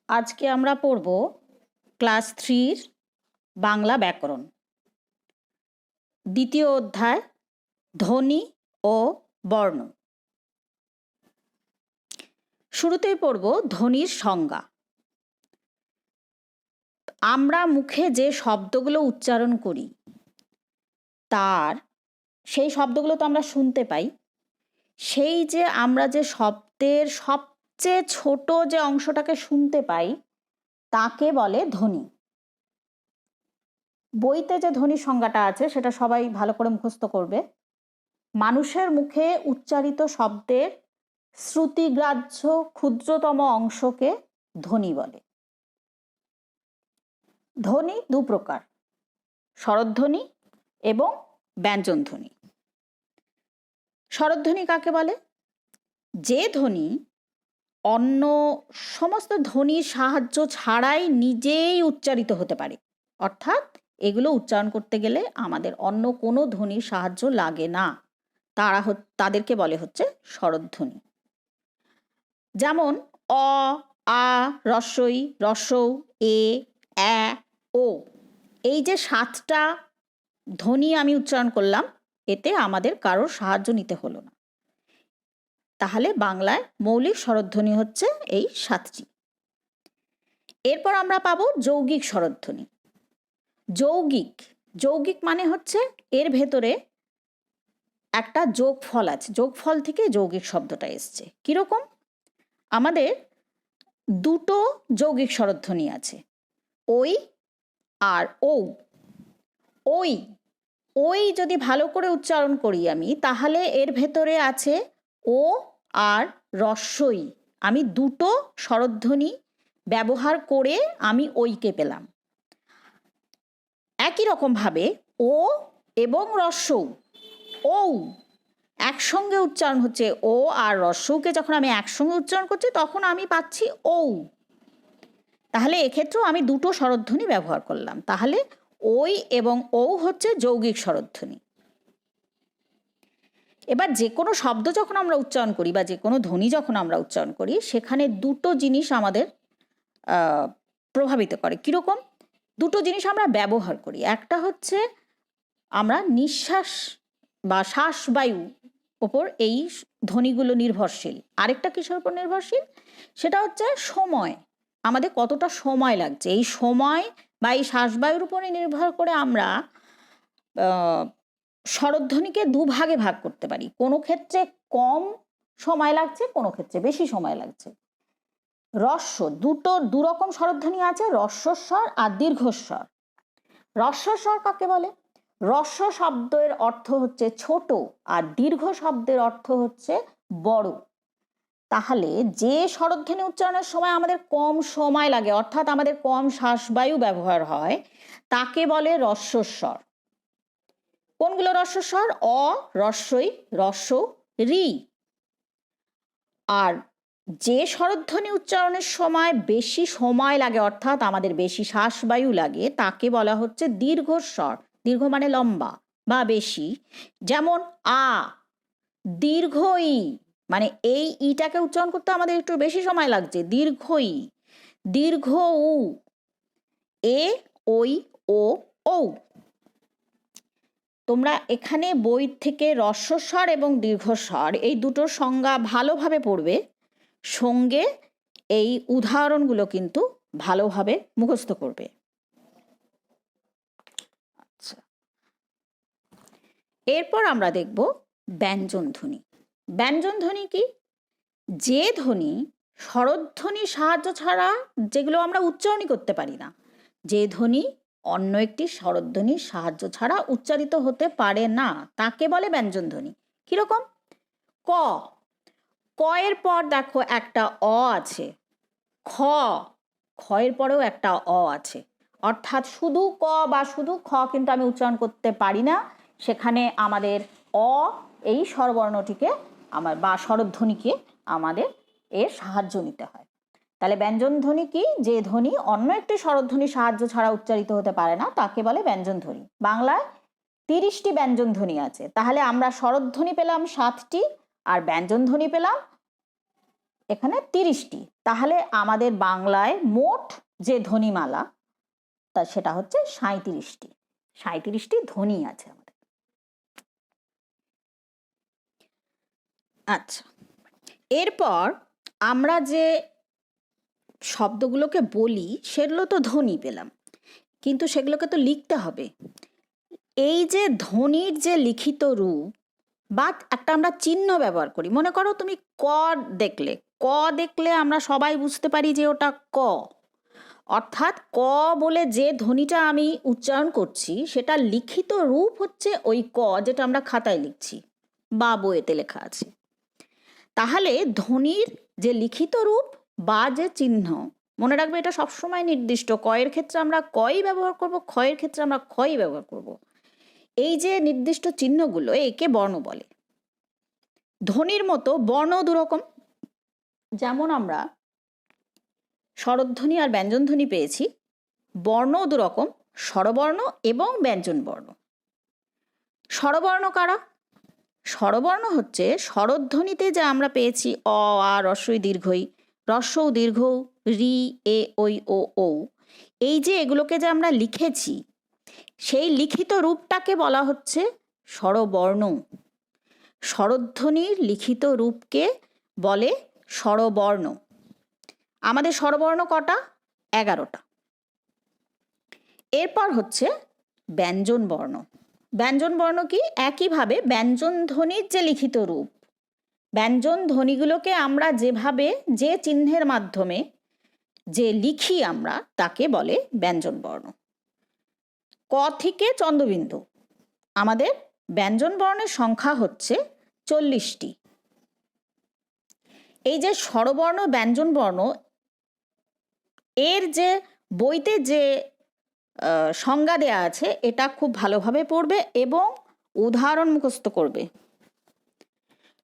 আজকে আমরা পড়ব ক্লাস 3 বাংলা ব্যাকরণ, দ্বিতীয় অধ্যায় ধ্বনি ও বর্ণ। শুরুতেই পড়ব ধ্বনির সংজ্ঞা। আমরা মুখে যে শব্দগুলো উচ্চারণ করি সেই শব্দগুলো তো আমরা শুনতে পাই। সেই যে আমরা যে শব্দের সবচেয়ে ছোট যে অংশটাকে শুনতে পাই তাকে বলে ধ্বনি। বইতে যে ধ্বনির সংজ্ঞাটা আছে সেটা সবাই ভালো করে মুখস্থ করবে। মানুষের মুখে উচ্চারিত শব্দের শ্রুতিগ্রাহ্য ক্ষুদ্রতম অংশকে ধ্বনি বলে। ধ্বনি দু প্রকার, স্বরধ্বনি এবং ব্যঞ্জনধ্বনি। স্বরধ্বনি কাকে বলে? যে ধ্বনি অন্য সমস্ত ধ্বনির সাহায্য ছাড়াই নিজেই উচ্চারিত হতে পারে, অর্থাৎ এগুলো উচ্চারণ করতে গেলে আমাদের অন্য কোনো ধ্বনির সাহায্য লাগে না, তাদেরকে বলে হচ্ছে স্বরধ্বনি। যেমন অ, আ, রস্বই, রস্বৌ, এ, অ্যা, ও, এই যে 7টা ধ্বনি আমি উচ্চারণ করলাম, এতে আমাদের কারোর সাহায্য নিতে হলো না। তাহলে বাংলায় মৌলিক স্বরধ্বনি হচ্ছে এই 7টি। এরপর আমরা পাবো যৌগিক স্বরধ্বনি। যৌগিক মানে হচ্ছে এর ভেতরে একটা যোগফল আছে, যোগফল থেকে যৌগিক শব্দটা এসছে। কিরকম? আমাদের দুটো যৌগিক স্বরধ্বনি আছে, ওই আর ও। ওই যদি ভালো করে উচ্চারণ করি আমি, তাহলে এর ভেতরে আছে ও আর রস্বই। আমি দুটো স্বরধ্বনি ব্যবহার করে আমি ওইকে পেলাম। একই রকমভাবে ও এবং রস্বৌ, ও একসঙ্গে উচ্চারণ হচ্ছে, ও আর রস্বৌকে যখন আমি একসঙ্গে উচ্চারণ করছি তখন আমি পাচ্ছি ও। তাহলে এক্ষেত্রেও আমি দুটো স্বরধ্বনি ব্যবহার করলাম। তাহলে ওই এবং ও হচ্ছে যৌগিক স্বরধ্বনি। এবার যে কোনো শব্দ যখন আমরা উচ্চারণ করি বা যে কোনো ধ্বনি যখন আমরা উচ্চারণ করি, সেখানে দুটো জিনিস আমাদের প্রভাবিত করে। কীরকম? দুটো জিনিস আমরা ব্যবহার করি। একটা হচ্ছে আমরা নিঃশ্বাস বা শ্বাসবায়ু ওপর এই ধ্বনিগুলো নির্ভরশীল। আরেকটা কিসের উপর নির্ভরশীল? সেটা হচ্ছে সময়, আমাদের কতটা সময় লাগছে। এই সময় বা এই শ্বাসবায়ুর উপরে নির্ভর করে আমরা স্বরধ্বনিকে দুভাগে ভাগ করতে পারি। কোনো ক্ষেত্রে কম সময় লাগছে, কোনো ক্ষেত্রে বেশি সময় লাগছে। দু রকম স্বরধ্বনি আছে, হ্রস্বস্বর আর দীর্ঘস্বর। হ্রস্বস্বর কাকে বলে? হ্রস্ব শব্দের অর্থ হচ্ছে ছোট আর দীর্ঘ শব্দের অর্থ হচ্ছে বড়। তাহলে যে স্বরধ্বনি উচ্চারণের সময় আমাদের কম সময় লাগে, অর্থাৎ আমাদের কম শ্বাসবায়ু ব্যবহার হয়, তাকে বলে হ্রস্বস্বর। কোনগুলো হ্রস্বস্বর? অ, রস্বই, রস্বৌ, রি। আর যে স্বরধ্বনি উচ্চারণের সময় বেশি সময় লাগে, অর্থাৎ আমাদের বেশি শ্বাসবায়ু লাগে, তাকে বলা হচ্ছে দীর্ঘস্বর। দীর্ঘ মানে লম্বা বা বেশি। যেমন আ, দীর্ঘ ই, মানে এই ইটাকে উচ্চারণ করতে আমাদের একটু বেশি সময় লাগছে, দীর্ঘ ই। দীর্ঘ উ, এ, ওই, ও, ঔ। তোমরা এখানে বই থেকে হ্রস্বস্বর এবং দীর্ঘস্বর এই দুটোর সংজ্ঞা ভালোভাবে পড়বে, সঙ্গে এই উদাহরণগুলো কিন্তু ভালোভাবে মুখস্থ করবে। আচ্ছা, এরপর আমরা দেখব ব্যঞ্জনধ্বনি। ব্যঞ্জনধ্বনি কি? যে ধ্বনি স্বরধ্বনির সাহায্য ছাড়া, যেগুলো আমরা উচ্চারণই করতে পারি না, যে ধ্বনি অন্য একটি স্বরধ্বনির সাহায্য ছাড়া উচ্চারিত হতে পারে না, তাকে বলে ব্যঞ্জনধ্বনি। কিরকম? ক, ক এর পর দেখো একটা অ আছে। খ, এর পরেও একটা অ আছে। অর্থাৎ শুধু ক বা শুধু খ কিন্তু আমি উচ্চারণ করতে পারি না, সেখানে আমাদের অ এই স্বরবর্ণটিকে বা স্বরধ্বনিকে আমাদের এর সাহায্য নিতে হয়। তাহলে ব্যঞ্জনধ্বনি কি? যে ধ্বনি অন্য একটি স্বরধ্বনির সাহায্য ছাড়া উচ্চারিত হতে পারে না, তাকে বলে ব্যঞ্জনধ্বনি। বাংলায় 30টি ব্যঞ্জনধ্বনি আছে। তাহলে আমরা স্বরধ্বনি পেলাম 7টি আর ব্যঞ্জনধ্বনি পেলাম এখানে 30টি। তাহলে আমাদের বাংলায় মোট যে ধ্বনিমালা তা সেটা হচ্ছে 37টি। 37টি ধ্বনি আছে আমাদের। আচ্ছা, এরপর আমরা যে শব্দগুলোকে বলি সেগুলো তো ধ্বনি পেলাম, কিন্তু সেগুলোকে তো লিখতে হবে। এই যে ধ্বনির যে লিখিত রূপ বা একটা আমরা চিহ্ন ব্যবহার করি, মনে করো তুমি ক দেখলে, ক দেখলে আমরা সবাই বুঝতে পারি যে ওটা ক, অর্থাৎ ক বলে যে ধ্বনিটা আমি উচ্চারণ করছি সেটা লিখিত রূপ হচ্ছে ওই ক, যেটা আমরা খাতায় লিখছি বা বইয়েতে লেখা আছে। তাহলে ধ্বনির যে লিখিত রূপ বা যে চিহ্ন, মনে রাখবে এটা সবসময় নির্দিষ্ট। কয়ের ক্ষেত্রে আমরা কই ব্যবহার করব, ক্ষয়ের ক্ষেত্রে আমরা ক্ষই ব্যবহার করব। এই যে নির্দিষ্ট চিহ্নগুলো, একে বর্ণ বলে। ধ্বনির মতো বর্ণ দুরকম, যেমন আমরা স্বরধ্বনি আর ব্যঞ্জনধ্বনি পেয়েছি, বর্ণ দুরকম, স্বরবর্ণ এবং ব্যঞ্জনবর্ণ। স্বরবর্ণ কারা? স্বরবর্ণ হচ্ছে স্বরধ্বনিতে যে আমরা পেয়েছি অ, আ, রস্বই দীর্ঘই, রস্বউ দীর্ঘ, রি, এ, ঐ, ও, ঔ, এই যে এগুলোকে যে আমরা লিখেছি সেই লিখিত রূপটাকে বলা হচ্ছে স্বরবর্ণ। স্বরধ্বনির লিখিত রূপকে বলে স্বরবর্ণ। আমাদের স্বরবর্ণ কটা? 11টা। এরপর হচ্ছে ব্যঞ্জনবর্ণ। ব্যঞ্জনবর্ণ কি? একইভাবে ব্যঞ্জন ধ্বনির যে লিখিত রূপ, ব্যঞ্জন ধ্বনিগুলোকে আমরা যেভাবে যে চিহ্নের মাধ্যমে যে লিখি আমরা তাকে বলে ব্যঞ্জনবর্ণ। ক থেকে চন্দ্রবিন্দু আমাদের ব্যঞ্জনবর্ণের সংখ্যা হচ্ছে 40টি। এই যে স্বরবর্ণ ব্যঞ্জনবর্ণ, এর যে বইতে যে সংজ্ঞা দেয়া আছে এটা খুব ভালোভাবে পড়বে এবং উদাহরণ মুখস্থ করবে।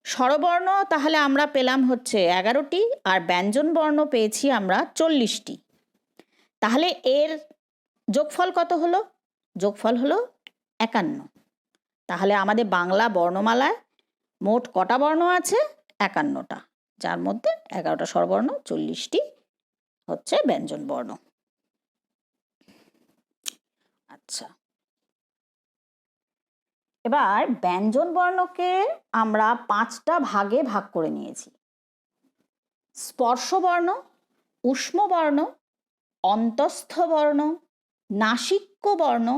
স্বরবর্ণ তাহলে আমরা পেলাম হচ্ছে 11টি, আর ব্যঞ্জনবর্ণ পেয়েছি আমরা 40টি। তাহলে এর যোগফল কত হলো? যোগফল হলো 51। তাহলে আমাদের বাংলা বর্ণমালায় মোট কটা বর্ণ আছে? 51টা, যার মধ্যে 11টা স্বরবর্ণ, 40টি হচ্ছে ব্যঞ্জনবর্ণ। আচ্ছা, এবার ব্যঞ্জনবর্ণকে আমরা 5টা ভাগে ভাগ করে নিয়েছি: স্পর্শবর্ণ, ঊষ্মবর্ণ, অন্তস্থ বর্ণ, নাসিক্য বর্ণ,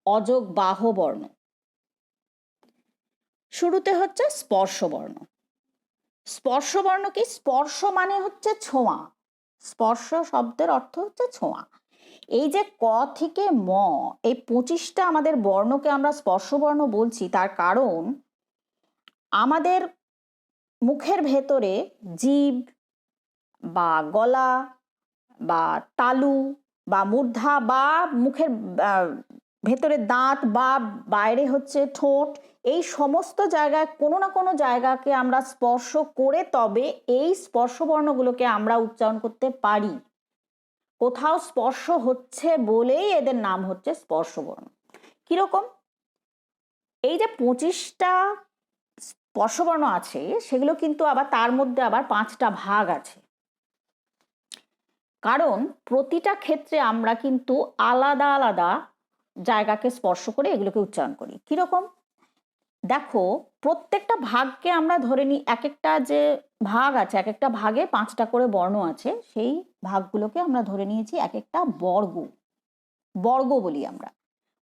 অযোগবাহ বর্ণ। শুরুতে হচ্ছে স্পর্শবর্ণ। স্পর্শবর্ণ কি? স্পর্শ মানে হচ্ছে ছোঁয়া। স্পর্শ শব্দের অর্থ হচ্ছে ছোঁয়া। এই যে ক থেকে ম, এই 25টা আমাদের বর্ণকে আমরা স্পর্শবর্ণ বলছি, তার কারণ আমাদের মুখের ভেতরে জিভ বা গলা বা তালু বা মূর্ধা বা মুখের ভেতরে দাঁত বা বাইরে হচ্ছে ঠোঁট, এই সমস্ত জায়গায় কোনো না কোনো জায়গাকে আমরা স্পর্শ করে তবে এই স্পর্শবর্ণগুলোকে আমরা উচ্চারণ করতে পারি। কোথাও স্পর্শ হচ্ছে বলেই এদের নাম হচ্ছে স্পর্শবর্ণ। কিরকম? এই যে 25টা স্পর্শবর্ণ আছে সেগুলো কিন্তু আবার তার মধ্যে আবার 5টা ভাগ আছে, কারণ প্রতিটা ক্ষেত্রে আমরা কিন্তু আলাদা আলাদা জায়গাকে স্পর্শ করে এগুলোকে উচ্চারণ করি। কিরকম? দেখো, প্রত্যেকটা ভাগকে আমরা ধরে নিই, এক একটা যে ভাগ আছে, এক একটা ভাগে 5টা করে বর্ণ আছে, সেই ভাগগুলোকে আমরা ধরে নিয়েছি এক একটা বর্গ। বর্গ বলি আমরা।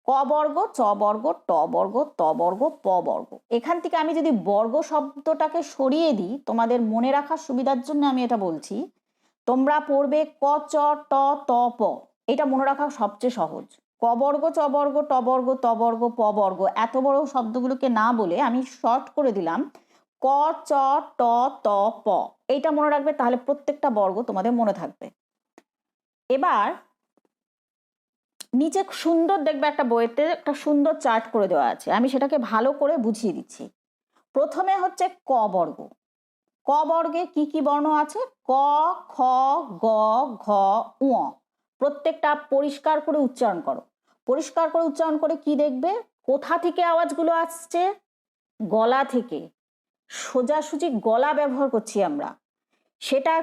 ক বর্গ, চ বর্গ, ট বর্গ, ত বর্গ, প বর্গ। এখান থেকে আমি যদি বর্গ শব্দটাকে সরিয়ে দিই, তোমাদের মনে রাখার সুবিধার জন্য আমি এটা বলছি, তোমরা পড়বে ক, চ, ট, ত, প। এটা মনে রাখা সবচেয়ে সহজ। ক বর্গ, চ বর্গ, ট বর্গ, ত বর্গ, প বর্গ, এত বড় শব্দগুলোকে না বলে আমি শর্ট করে দিলাম ক, চ, ট, ত, প। এইটা মনে রাখবে, তাহলে প্রত্যেকটা বর্গ তোমাদের মনে থাকবে। এবার নিচে সুন্দর দেখবে একটা বইতে একটা সুন্দর চার্ট করে দেওয়া আছে, আমি সেটাকে ভালো করে বুঝিয়ে দিচ্ছি। প্রথমে হচ্ছে ক বর্গ। ক বর্গে কি কি বর্ণ আছে? ক, খ, গ, ঘ, ঙ। প্রত্যেকটা পরিষ্কার করে উচ্চারণ করো। পরিষ্কার করে উচ্চারণ করে কি দেখবে? কোথা থেকে আওয়াজগুলো আসছে? গলা থেকে। সোজাসুজি গলা ব্যবহার করছি আমরা, সেটা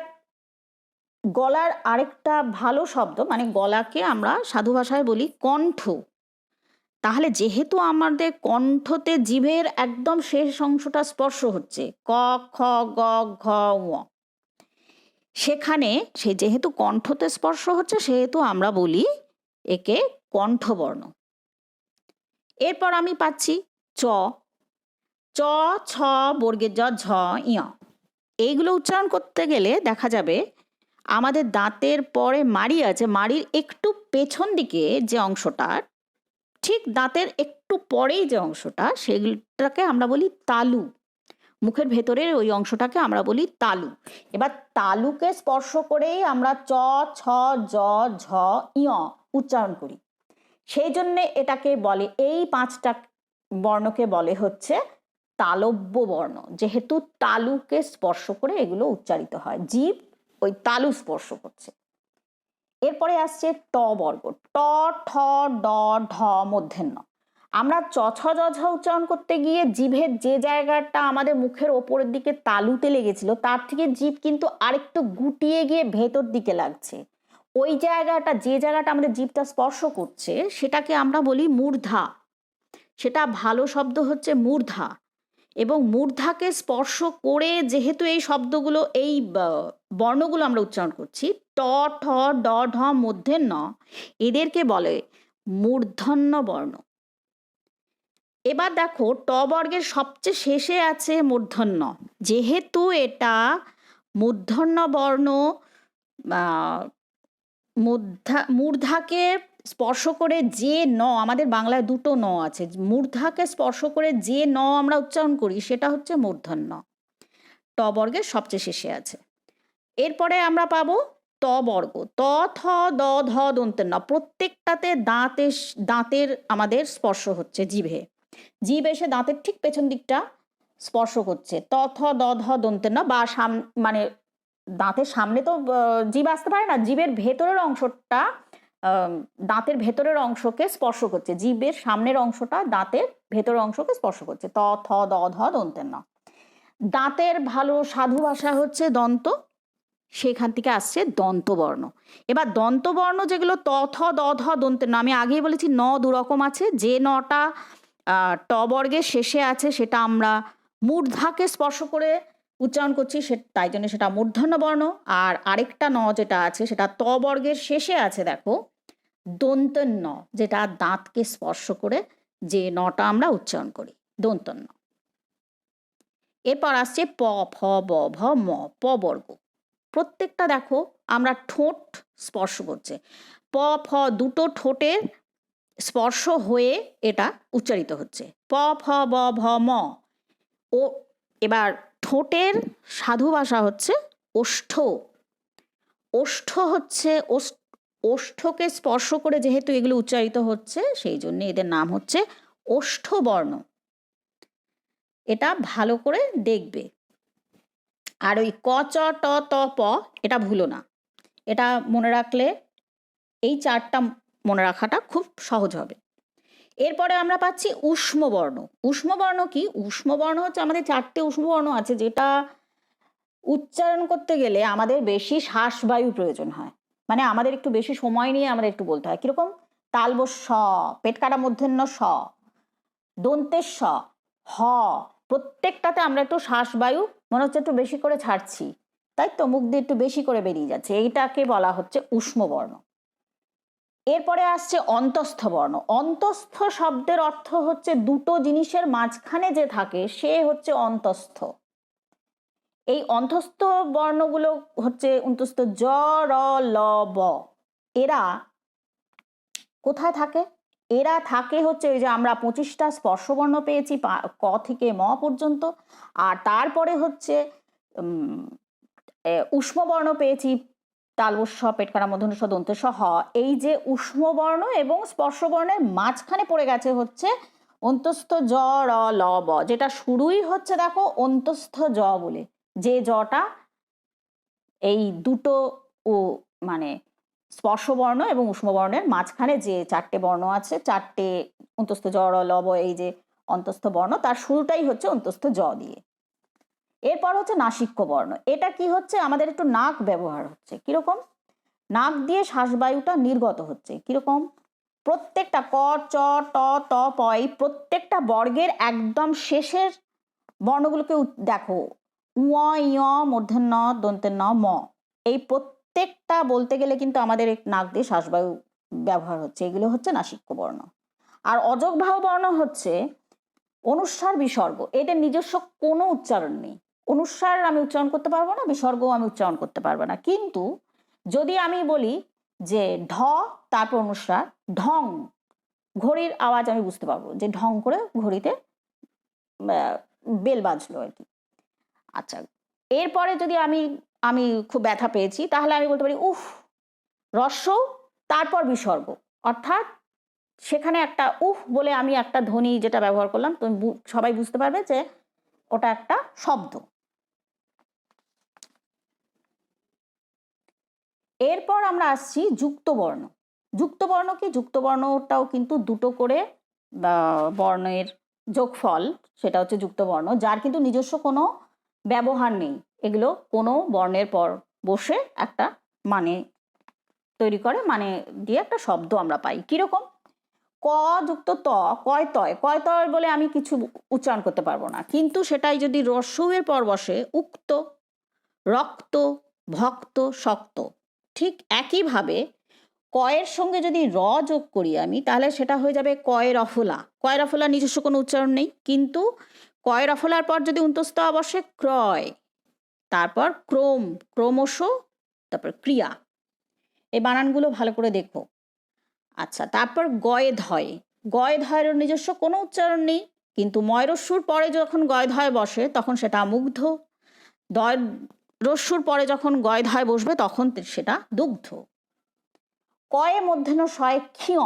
গলার আরেকটা ভালো শব্দ, মানে গলাকে আমরা সাধু ভাষায় বলি কণ্ঠ। তাহলে যেহেতু আমাদের কণ্ঠতে জিভের একদম শেষ অংশটা স্পর্শ হচ্ছে, ক খ গ ঘ ঙ, সেখানে যেহেতু কণ্ঠতে স্পর্শ হচ্ছে সেহেতু আমরা বলি একে কণ্ঠবর্ণ। এরপর আমি পাচ্ছি চ, চ ছ বর্গের জ ঝ ইয়। এইগুলো উচ্চারণ করতে গেলে দেখা যাবে আমাদের দাঁতের পরে মাড়ি আছে, মাড়ির একটু পেছন দিকে যে অংশটা, ঠিক দাঁতের একটু পরেই যে অংশটা, সেগুলোটাকে আমরা বলি তালু। মুখের ভেতরের ওই অংশটাকে আমরা বলি তালু। এবার তালুকে স্পর্শ করেই আমরা চ ছ জ ঝ ইয় উচ্চারণ করি। সেই জন্যে এটাকে বলে, এই 5টা বর্ণকে বলে হচ্ছে তালব্য বর্ণ, যেহেতু তালুকে স্পর্শ করে এগুলো উচ্চারিত হয়, জীব ওই তালু স্পর্শ করছে। এরপরে আসছে ট বর্গ, ট ঠ ড ঢ মূর্ধন্য। আমরা চ ছ জ ঝ উচ্চারণ করতে গিয়ে জিভের যে জায়গাটা আমাদের মুখের ওপরের দিকে তালুতে লেগেছিল, তার থেকে জিভ কিন্তু আরেকটু গুটিয়ে গিয়ে ভেতর দিকে লাগছে। ওই জায়গাটা, যে জায়গাটা আমাদের জিভটা স্পর্শ করছে, সেটাকে আমরা বলি মূর্ধা। সেটা ভালো শব্দ হচ্ছে মূর্ধা। এবং মূর্ধাকে স্পর্শ করে যেহেতু এই শব্দগুলো, এই বর্ণগুলো আমরা উচ্চারণ করছি, ট ঠ ড ঢ মূর্ধন্য, এদেরকে বলে মূর্ধন্য বর্ণ। এবার দেখো ট বর্গের সবচেয়ে শেষে আছে মূর্ধন্য। যেহেতু এটা মূর্ধন্য বর্ণ, মূর্ধাকে স্পর্শ করে যে ন, আমাদের বাংলায় দুটো ন আছে, মূর্ধাকে স্পর্শ করে যে ন আমরা উচ্চারণ করি সেটা হচ্ছে মূর্ধন্য। ট বর্গের সবচেয়ে শেষে আছে। এরপরে আমরা পাবো ত বর্গ, ত থ দ ধ দন্তের ন। প্রত্যেকটাতে দাঁতের আমাদের স্পর্শ হচ্ছে জিভে, জিভ এসে দাঁতের ঠিক পেছন দিকটা স্পর্শ করছে। ত থ দ ধ দন্তের ন, বা মানে দাঁতের সামনে তো জিভ আসতে পারে না, জিভের ভেতরের অংশটা দাঁতের ভেতরের অংশকে স্পর্শ করছে, জিভের সামনের অংশটা দাঁতের ভেতরের অংশকে স্পর্শ করছে। ত থ দ ধ দন্তের ন। দাঁতের ভালো সাধু ভাষা হচ্ছে দন্ত, সেখান থেকে আসছে দন্তবর্ণ। এবার দন্তবর্ণ যেগুলো ত থ দ ধ দন্তের ন, আমি আগেই বলেছি ন দুরকম আছে। যে নটা ট বর্গের শেষে আছে সেটা আমরা মূর্ধাকে স্পর্শ করে উচ্চারণ করছি, তাই জন্য সেটা মূর্ধন্য বর্ণ। আর আরেকটা ন যেটা আছে সেটা ত বর্গের শেষে আছে, দেখো দন্তের ন, যেটা দাঁতকে স্পর্শ করে যে নটা আমরা উচ্চারণ করি, দন্তন্য। এরপর আসছে প ফ ব ভ ম, প বর্গ। প্রত্যেকটা দেখো আমরা ঠোঁট স্পর্শ করছে, প ফ দুটো ঠোঁটের স্পর্শ হয়ে এটা উচ্চারিত হচ্ছে, প ফ ব ভ ম। ও এবার ঠোঁটের সাধু ভাষা হচ্ছে ওষ্ঠ। ওষ্ঠ হচ্ছে, ওষ্ঠকে স্পর্শ করে যেহেতু এগুলো উচ্চারিত হচ্ছে, সেই জন্য এদের নাম হচ্ছে ওষ্ঠবর্ণ। এটা ভালো করে দেখবে। আর ওই ক চ ট ত প এটা ভুলো না, এটা মনে রাখলে এই 4টা মনে রাখাটা খুব সহজ হবে। এরপরে আমরা পাচ্ছি ঊষ্মবর্ণ। ঊষ্মবর্ণ কি? ঊষ্মবর্ণ হচ্ছে আমাদের 4টে ঊষ্মবর্ণ আছে, যেটা উচ্চারণ করতে গেলে আমাদের বেশি শ্বাসবায়ু প্রয়োজন হয়, মানে আমাদের একটু বেশি সময় নিয়ে আমাদের একটু বলতে হয়। কিরকম? তালব স, পেট কাটা মূর্ধন্য স, দন্তের স, হ, প্রত্যেকটাতে আমরা একটু শ্বাসবায়ু মনে হচ্ছে একটু বেশি করে ছাড়ছি, তাই তো মুখ দিয়ে একটু বেশি করে বেরিয়ে যাচ্ছে, এইটাকে বলা হচ্ছে ঊষ্মবর্ণ। এরপরে আসছে অন্তস্থ বর্ণ। অন্তস্থ শব্দের অর্থ হচ্ছে দুটো জিনিসের মাঝখানে যে থাকে সে হচ্ছে অন্তস্থ। এই অন্তস্থ বর্ণগুলো হচ্ছে অন্তস্থ জ র ল ব। এরা কোথায় থাকে? এরা থাকে হচ্ছে ওই যে আমরা 25টা স্পর্শবর্ণ পেয়েছি ক থেকে ম পর্যন্ত, আর তারপরে হচ্ছে ঊষ্মবর্ণ পেয়েছি তালবস্য, পেটকাটা মূর্ধন্য ষ, দন্তের স, হ। এই যে ঊষ্মবর্ণ এবং স্পর্শবর্ণের মাঝখানে পড়ে গেছে হচ্ছে অন্তস্থ জ র ল ব, যেটা শুরুই হচ্ছে দেখো অন্তস্থ জ বলে, যে জটা এই দুটো মানে স্পর্শবর্ণ এবং ঊষ্মবর্ণের মাঝখানে যে 4টে বর্ণ আছে, 4টে অন্তস্থ জ র ল ব, এই যে অন্তস্থ বর্ণ, তার শুরুটাই হচ্ছে অন্তস্থ জ দিয়ে। এরপর হচ্ছে নাসিক্য বর্ণ। এটা কি হচ্ছে, আমাদের একটু নাক ব্যবহার হচ্ছে। কিরকম? নাক দিয়ে শ্বাসবায়ুটা নির্গত হচ্ছে। কিরকম? প্রত্যেকটা ক, চ, ট, ত, প, এই প্রত্যেকটা বর্গের একদম শেষের বর্ণগুলোকে দেখো, উ, ইয়, মূর্ধন্য ন, দন্তের ন, ম, এই প্রত্যেকটা বলতে গেলে কিন্তু আমাদের নাক দিয়ে শ্বাসবায়ু ব্যবহার হচ্ছে। এগুলো হচ্ছে নাসিক্য বর্ণ। আর অযোগবাহু বর্ণ হচ্ছে অনুস্বার বিসর্গ, এদের নিজস্ব কোনো উচ্চারণ নেই। অনুস্বার আমি উচ্চারণ করতে পারবো না, বিসর্গও আমি উচ্চারণ করতে পারবো না। কিন্তু যদি আমি বলি যে ঢ, তারপর অনুস্বার, ঢং, ঘড়ির আওয়াজ আমি বুঝতে পারবো যে ঢং করে ঘড়িতে বেল বাজলো আর কি। আচ্ছা, এরপরে যদি আমি আমি খুব ব্যথা পেয়েছি, তাহলে আমি বলতে পারি উফ, রস্য তারপর বিসর্গ, অর্থাৎ সেখানে একটা উফ বলে আমি একটা ধ্বনি যেটা ব্যবহার করলাম, তুমি সবাই বুঝতে পারবে যে ওটা একটা শব্দ। এরপর আমরা আসছি যুক্ত বর্ণ। যুক্ত বর্ণ কি? যুক্ত বর্ণটাও কিন্তু দুটো করে বর্ণের যোগফল, সেটা হচ্ছে যুক্ত বর্ণ, যার কিন্তু নিজস্ব কোনো ব্যবহার নেই। এগুলো কোনো বর্ণের পর বসে একটা মানে তৈরি করে, মানে দিয়ে একটা শব্দ আমরা পাই। কিরকম? ক যুক্ত ত, কয় তয়, কয় তয় বলে আমি কিছু উচ্চারণ করতে পারবো না, কিন্তু সেটাই যদি রস্যের পর বসে, উক্ত, রক্ত, ভক্ত, শক্ত। ঠিক একইভাবে কয়ের সঙ্গে যদি র যোগ করি আমি, তাহলে সেটা হয়ে যাবে কয়ের অফলা। কয়ের অফলা নিজস্ব কোনো উচ্চারণ নেই, কিন্তু কয়ের অফলার পর যদি উন্তস্ত বসে ক্রয়, তারপর ক্রম, ক্রমশ, তারপর ক্রিয়া। এই বানানগুলো ভালো করে দেখো। আচ্ছা, তারপর গয়ে ধয়, গয়ে ধয়ের নিজস্ব কোনো উচ্চারণ নেই, কিন্তু ময়রস্যুর পরে যখন গয়ে ধয় বসে তখন সেটা মুগ্ধ, দয় রস্যুর পরে যখন গয় ধয় বসবে তখন সেটা দুগ্ধ। কয়ে মধ্যে শয় ক্ষিয়,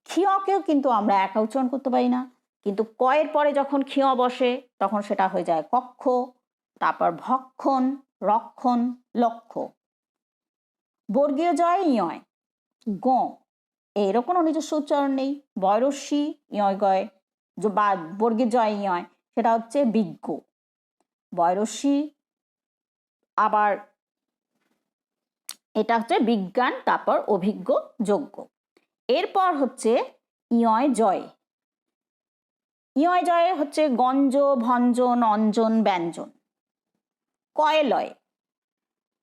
ক্ষিয়কেও কিন্তু আমরা একা উচ্চারণ করতে পারি না, কিন্তু কয়ের পরে যখন ক্ষিয় বসে তখন সেটা হয়ে যায় কক্ষ, তারপর ভক্ষণ, রক্ষণ, লক্ষ্য। বর্গীয় জয় ইয়, গ, এরও কোনো নিজস্ব উচ্চারণ নেই। বয়রস্যি ইয় গয় বা বর্গীয় জয় ইয়, সেটা হচ্ছে বিজ্ঞ। বয়রস্যি আবার এটা হচ্ছে বিজ্ঞান, তারপর অভিজ্ঞ, যোগ্য। এরপর হচ্ছে ইয় জয়। ইয় জয়ে হচ্ছে গঞ্জ, ভঞ্জন, অঞ্জন, ব্যঞ্জন। কয়লয়,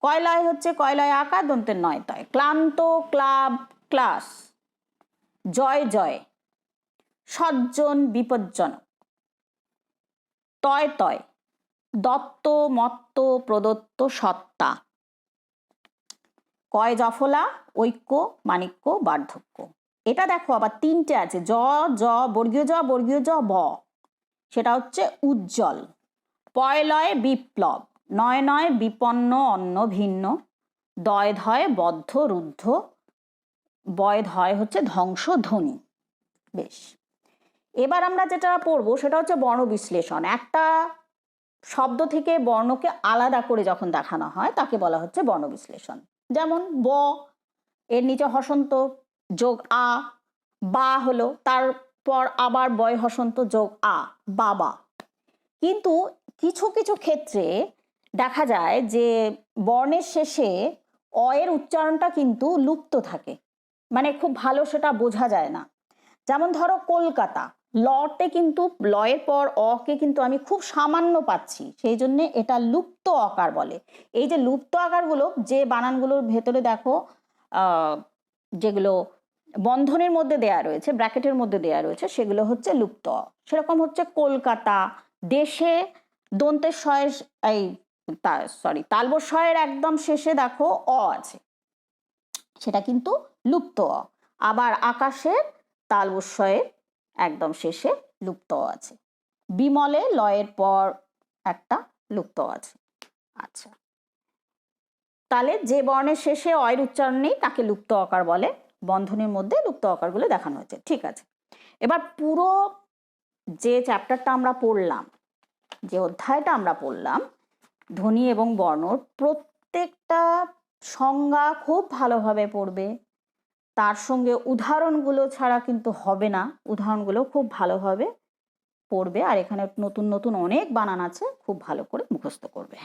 কয়লয় হচ্ছে কয়লয় আকার, দন্তের নয় তয়। ক্লান্ত, ক্লাব, ক্লাস। জয় জয়, সজ্জন, বিপজ্জনক। তয় তয়, দত্ত, মত্ত, প্রদত্ত, সত্তা। কয় জফলা, ঐক্য, মাণিক্য, বার্ধক্য। এটা দেখো আবার তিনটে আছে, জ, বর্গীয় জ, বর্গীয় জ, ব, সেটা হচ্ছে উজ্জ্বল। পয় লয় বিপ্লব, নয় নয় বিপন্ন, অন্ন, ভিন্ন। দয় ধয় বদ্ধ, রুদ্ধ। বয় ধয় হচ্ছে ধ্বংস, ধ্বনি। বেশ, এবার আমরা যেটা পড়বো সেটা হচ্ছে বর্ণ বিশ্লেষণ। একটা শব্দ থেকে বর্ণকে আলাদা করে যখন দেখানো হয় তাকে বলা হচ্ছে বর্ণ বিশ্লেষণ। যেমন ব, এর নিচে হসন্ত যোগ আ, বা হলো, তারপর আবার বয় হসন্ত যোগ আ, বাবা। কিন্তু কিছু কিছু ক্ষেত্রে দেখা যায় যে বর্ণের শেষে অ এর উচ্চারণটা কিন্তু লুপ্ত থাকে, মানে খুব ভালো সেটা বোঝা যায় না। যেমন ধরো কলকাতা, লতে কিন্তু লয়ের পর অকে কিন্তু আমি খুব সামান্য পাচ্ছি, সেই জন্য এটা লুপ্ত আকার বলে। এই যে লুপ্ত আকারগুলো, যে বানানগুলোর ভেতরে দেখো যেগুলো বন্ধনের মধ্যে দেয়া রয়েছে, ব্র্যাকেটের মধ্যে দেয়া রয়েছে, সেগুলো হচ্ছে লুপ্ত। সেরকম হচ্ছে কলকাতা, দেশে দন্তের শয়ের এই তালবর শয়ের একদম শেষে দেখো অ আছে, সেটা কিন্তু লুপ্ত অ। আবার আকাশের তালবর শয়ের একদম শেষে লুপ্ত আছে। বিমলে লয়ের পর একটা লুপ্ত আছে। আচ্ছা, তাহলে যে বর্ণের শেষে অয়ের উচ্চারণ নেই তাকে লুপ্ত আকার বলে, বন্ধনের মধ্যে লুপ্ত আকারগুলো দেখানো হয়েছে। ঠিক আছে, এবার পুরো যে চ্যাপ্টারটা আমরা পড়লাম, যে অধ্যায়টা আমরা পড়লাম, ধ্বনি এবং বর্ণ, প্রত্যেকটা সংজ্ঞা খুব ভালোভাবে পড়বে, তার সঙ্গে উদাহরণগুলো ছাড়া কিন্তু হবে না, উদাহরণগুলো খুব ভালোভাবে পড়বে আর এখানে নতুন নতুন অনেক বানান আছে, খুব ভালো করে মুখস্থ করবে।